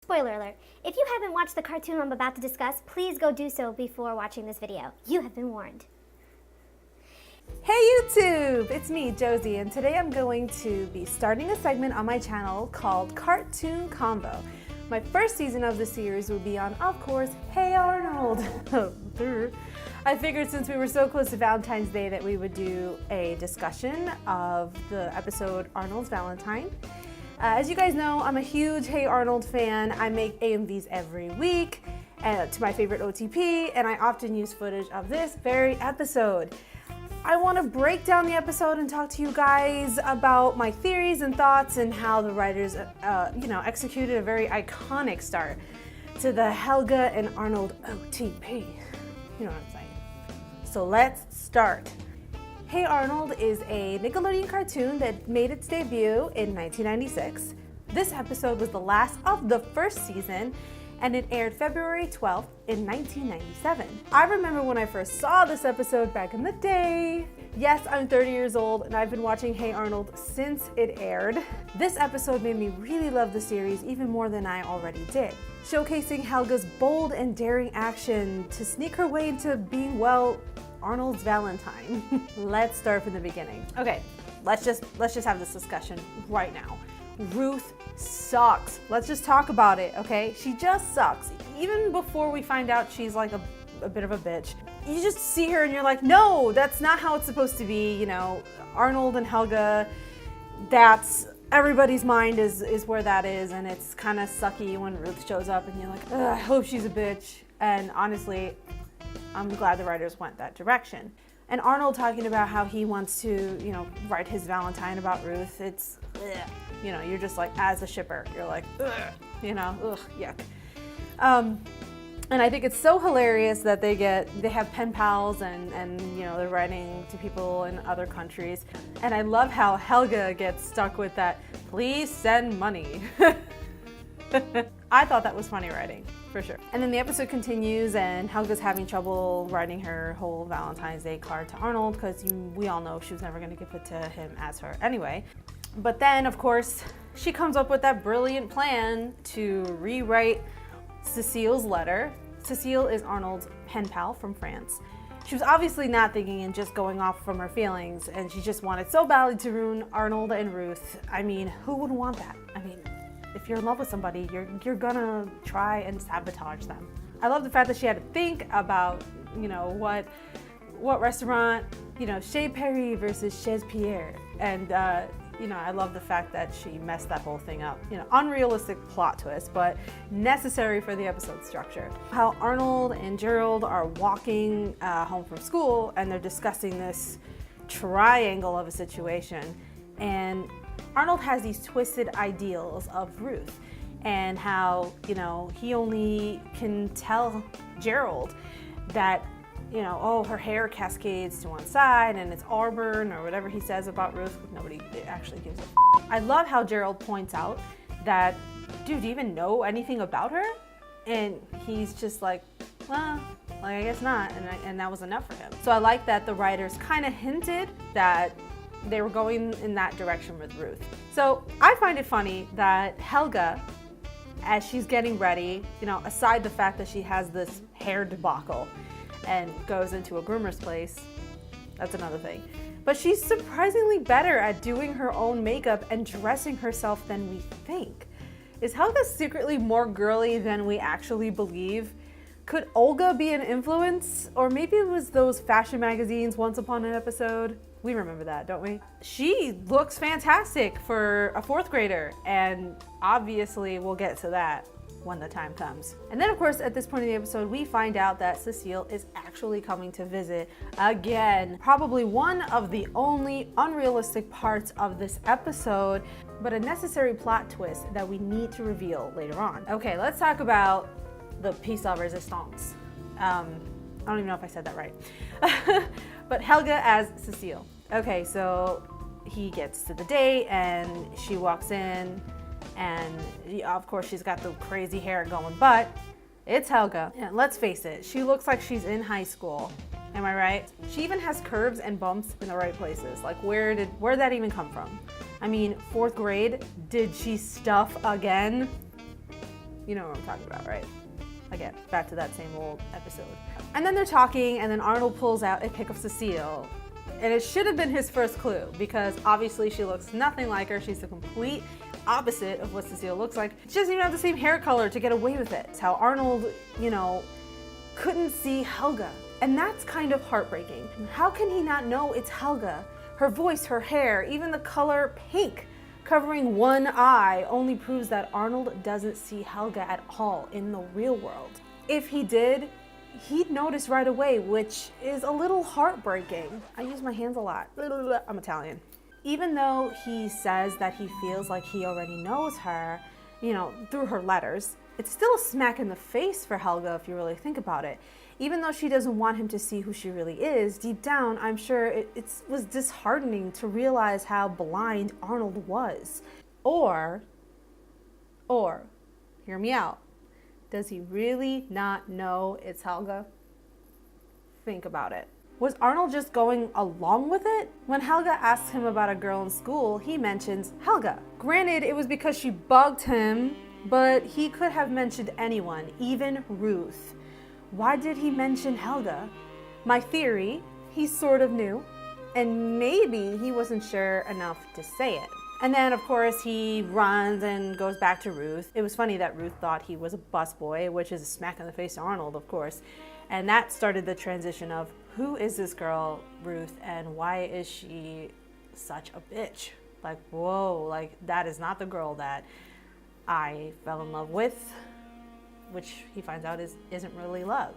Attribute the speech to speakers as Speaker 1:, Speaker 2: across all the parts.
Speaker 1: Spoiler alert, if you haven't watched the cartoon I'm about to discuss, please go do so before watching this video. You have been warned.
Speaker 2: Hey YouTube, it's me, Josie, and today I'm going to be starting a segment on my channel called Cartoon Convo. My first season of the series will be on, of course, Hey Arnold. I figured since we were so close to Valentine's Day that we would do a discussion of the episode Arnold's Valentine. As you guys know, I'm a huge Hey Arnold fan. I make AMVs every week to my favorite OTP, and I often use footage of this very episode. I want to break down the episode and talk to you guys about my theories and thoughts and how the writers, executed a very iconic start to the Helga and Arnold OTP. You know what I'm saying? So let's start. Hey Arnold is a Nickelodeon cartoon that made its debut in 1996. This episode was the last of the first season, and it aired February 12th in 1997. I remember when I first saw this episode back in the day. Yes, I'm 30 years old and I've been watching Hey Arnold since it aired. This episode made me really love the series even more than I already did, showcasing Helga's bold and daring action to sneak her way into being, well, Arnold's Valentine. Let's start from the beginning. Okay, let's just have this discussion right now. Ruth sucks. Let's just talk about it, okay? She just sucks. Even before we find out she's like a bit of a bitch, you just see her and you're like, no, that's not how it's supposed to be. You know, Arnold and Helga, that's everybody's mind is where that is, and it's kind of sucky when Ruth shows up and you're like, ugh, I hope she's a bitch. And honestly, I'm glad the writers went that direction. And Arnold talking about how he wants to, write his Valentine about Ruth, it's, ugh. You're just like, as a shipper, you're like, ugh, ugh, yuck. And I think it's so hilarious that they have pen pals and they're writing to people in other countries. And I love how Helga gets stuck with that, please send money. I thought that was funny writing, for sure. And then the episode continues and Helga's having trouble writing her whole Valentine's Day card to Arnold because we all know she was never gonna give it to him as her anyway. But then, of course, she comes up with that brilliant plan to rewrite Cecile's letter. Cecile is Arnold's pen pal from France. She was obviously not thinking and just going off from her feelings, and she just wanted so badly to ruin Arnold and Ruth. I mean, who would want that? I mean, if you're in love with somebody, you're gonna try and sabotage them. I love the fact that she had to think about, what restaurant, Chez Paris versus Chez Pierre. And, I love the fact that she messed that whole thing up. Unrealistic plot twist, but necessary for the episode structure. How Arnold and Gerald are walking home from school and they're discussing this triangle of a situation. And Arnold has these twisted ideals of Ruth and how, he only can tell Gerald that her hair cascades to one side and it's auburn or whatever he says about Ruth. Nobody actually gives a f***. I love how Gerald points out that, dude, do you even know anything about her? And he's just like, well, I guess not. And that was enough for him. So I like that the writers kind of hinted that they were going in that direction with Ruth. So I find it funny that Helga, as she's getting ready, aside the fact that she has this hair debacle, and goes into a groomer's place, that's another thing. But she's surprisingly better at doing her own makeup and dressing herself than we think. Is Helga secretly more girly than we actually believe? Could Olga be an influence? Or maybe it was those fashion magazines Once Upon an Episode? We remember that, don't we? She looks fantastic for a fourth grader, and obviously we'll get to that when the time comes. And then of course at this point in the episode we find out that Cecile is actually coming to visit again. Probably one of the only unrealistic parts of this episode, but a necessary plot twist that we need to reveal later on. Okay, let's talk about the piece de resistance. I don't even know if I said that right. But Helga as Cecile. Okay, so he gets to the date and she walks in, and of course she's got the crazy hair going, but it's Helga. And let's face it, she looks like she's in high school. Am I right? She even has curves and bumps in the right places. Like where'd that even come from? I mean, fourth grade, did she stuff again? You know what I'm talking about, right? Again, back to that same old episode. And then they're talking, and then Arnold pulls out a pic of Cecile. And it should have been his first clue, because obviously she looks nothing like her. She's the complete opposite of what Cecile looks like. She doesn't even have the same hair color to get away with it. It's how Arnold, couldn't see Helga. And that's kind of heartbreaking. How can he not know it's Helga? Her voice, her hair, even the color pink covering one eye only proves that Arnold doesn't see Helga at all in the real world. If he did, he'd notice right away, which is a little heartbreaking. I use my hands a lot. I'm Italian. Even though he says that he feels like he already knows her, through her letters, it's still a smack in the face for Helga if you really think about it. Even though she doesn't want him to see who she really is, deep down, I'm sure it was disheartening to realize how blind Arnold was. Or, hear me out, does he really not know it's Helga? Think about it. Was Arnold just going along with it? When Helga asks him about a girl in school, he mentions Helga. Granted, it was because she bugged him, but he could have mentioned anyone, even Ruth. Why did he mention Helga? My theory, he sort of knew, and maybe he wasn't sure enough to say it. And then, of course, he runs and goes back to Ruth. It was funny that Ruth thought he was a busboy, which is a smack in the face to Arnold, of course. And that started the transition of, who is this girl, Ruth, and why is she such a bitch? Like, whoa, like, that is not the girl that I fell in love with, which he finds out isn't really love.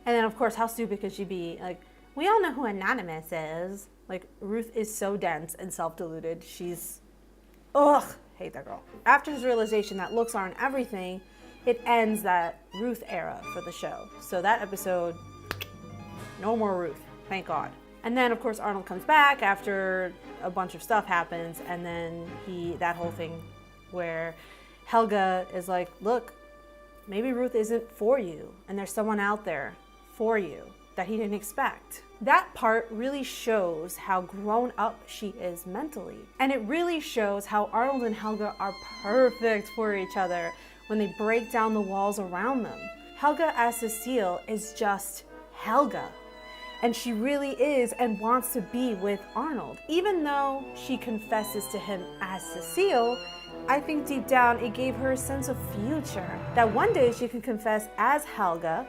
Speaker 2: And then, of course, how stupid could she be? Like, we all know who Anonymous is. Like, Ruth is so dense and self-deluded. She's, hate that girl. After his realization that looks aren't everything, it ends that Ruth era for the show. So that episode, no more Ruth, thank God. And then, of course, Arnold comes back after a bunch of stuff happens, and then that whole thing where Helga is like, look, maybe Ruth isn't for you, and there's someone out there for you that he didn't expect. That part really shows how grown up she is mentally. And it really shows how Arnold and Helga are perfect for each other when they break down the walls around them. Helga as Cecile is just Helga. And she really is and wants to be with Arnold. Even though she confesses to him as Cecile, I think deep down it gave her a sense of future. That one day she could confess as Helga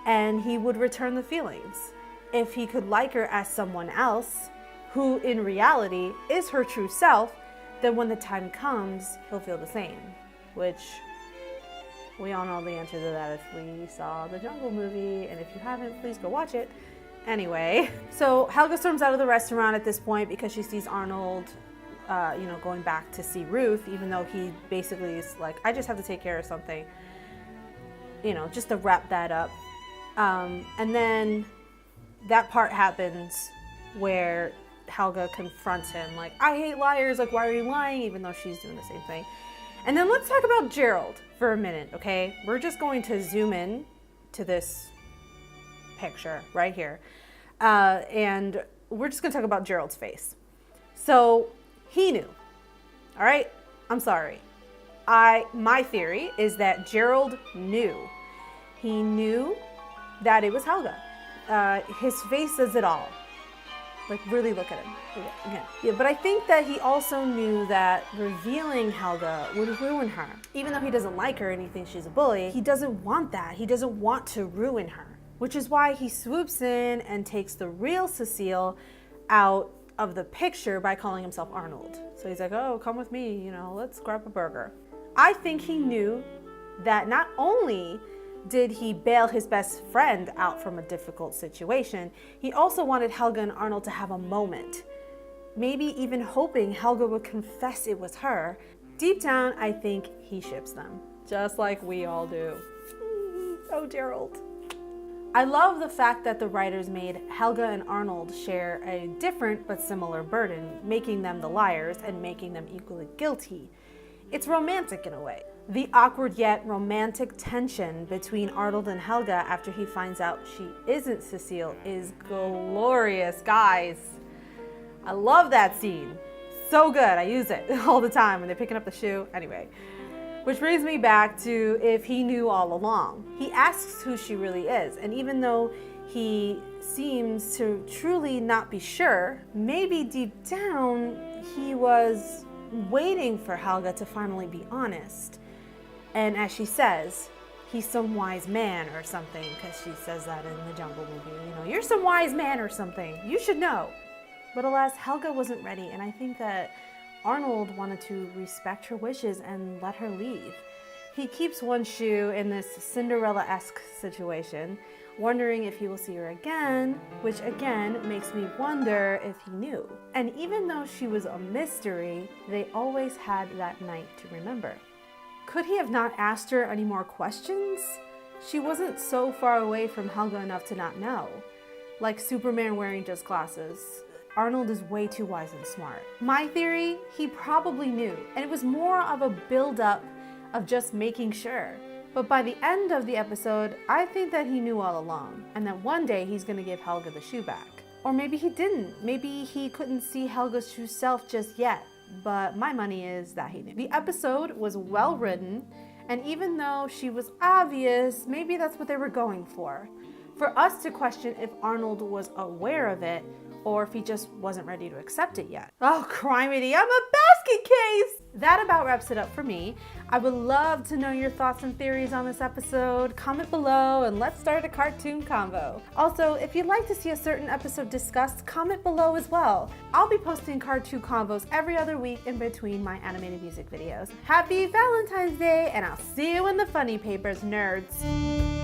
Speaker 2: and he would return the feelings. If he could like her as someone else, who in reality is her true self, then when the time comes, he'll feel the same. Which, we all know the answer to that if we saw the Jungle movie, and if you haven't, please go watch it. Anyway, so Helga storms out of the restaurant at this point because she sees Arnold going back to see Ruth, even though he basically is like, I just have to take care of something, just to wrap that up. And then that part happens where Helga confronts him, like, I hate liars, like, why are you lying, even though she's doing the same thing. And then let's talk about Gerald for a minute, okay? We're just going to zoom in to this picture right here. And we're just gonna talk about Gerald's face. So he knew, all right? I'm sorry. My theory is that Gerald knew. He knew that it was Helga. His face says it all. Like, really look at him. Again. Yeah, but I think that he also knew that revealing Helga would ruin her. Even though he doesn't like her and he thinks she's a bully, he doesn't want that. He doesn't want to ruin her. Which is why he swoops in and takes the real Cecile out of the picture by calling himself Arnold. So he's like, oh, come with me, let's grab a burger. I think he knew that not only did he bail his best friend out from a difficult situation, he also wanted Helga and Arnold to have a moment. Maybe even hoping Helga would confess it was her. Deep down, I think he ships them, just like we all do. Oh, Gerald. I love the fact that the writers made Helga and Arnold share a different but similar burden, making them the liars and making them equally guilty. It's romantic in a way. The awkward yet romantic tension between Arnold and Helga after he finds out she isn't Cecile is glorious, guys. I love that scene. So good. I use it all the time when they're picking up the shoe. Anyway, Which brings me back to if he knew all along. He asks who she really is, and even though he seems to truly not be sure, maybe deep down he was waiting for Helga to finally be honest. And as she says, he's some wise man or something, because she says that in the Jungle movie. You know, you're some wise man or something. You should know. But alas, Helga wasn't ready, and I think that Arnold wanted to respect her wishes and let her leave. He keeps one shoe in this Cinderella-esque situation, wondering if he will see her again, which again makes me wonder if he knew. And even though she was a mystery, they always had that night to remember. Could he have not asked her any more questions? She wasn't so far away from Helga enough to not know. Like Superman wearing just glasses. Arnold is way too wise and smart. My theory, he probably knew, and it was more of a build-up of just making sure. But by the end of the episode, I think that he knew all along, and that one day he's gonna give Helga the shoe back. Or maybe he didn't. Maybe he couldn't see Helga's true self just yet, but my money is that he knew. The episode was well written, and even though she was obvious, maybe that's what they were going for. For us to question if Arnold was aware of it, or if he just wasn't ready to accept it yet. Oh, criminy, I'm a basket case! That about wraps it up for me. I would love to know your thoughts and theories on this episode. Comment below and let's start a cartoon convo. Also, if you'd like to see a certain episode discussed, comment below as well. I'll be posting cartoon convos every other week in between my animated music videos. Happy Valentine's Day, and I'll see you in the funny papers, nerds.